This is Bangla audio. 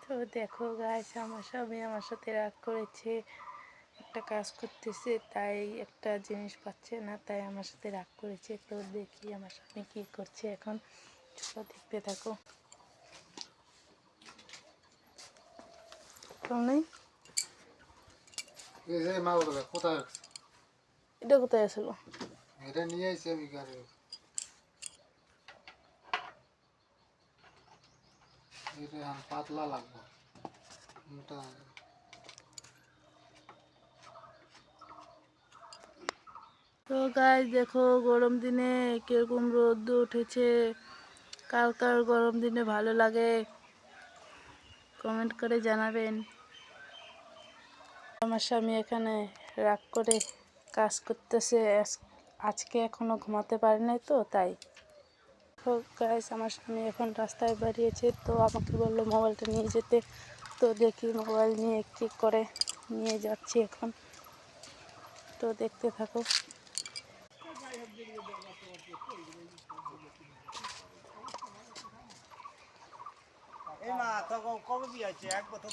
তো দেখো গাইস, আমার স্বামী আমার সাথে রাগ করেছে, একটা কাজ করতেছে তাই একটা জিনিস পাচ্ছে না, তাই আমার সাথে রাগ করেছে। তো দেখি আমার স্বামী কি করছে এখন, চলো দেখতে থাকো। নেই কোথায় এটা কোথায় আসলো? এটা নিয়ে আইছি আমি গাড়ি। এটা পাতলা লাগবে মোটা। তো গাইস দেখো, গরম দিনে কিরকম রোদ উঠেছে। কার কার গরম দিনে ভালো লাগে কমেন্ট করে জানাবেন। আমার স্বামী এখানে রাগ করে কাজ করতেছে, আজকে এখনো ঘুমাতে পারে নাই তো তাই। তো গাইস, আমার স্বামী এখন রাস্তায় বেরিয়েছে, তো আমাকে বললো মোবাইলটা নিয়ে যেতে। তো দেখি মোবাইল নিয়ে কি করে, নিয়ে যাচ্ছি এখন, তো দেখতে থাকো। এই মা তো কবে বিয়ে হয়েছে? এক বছর।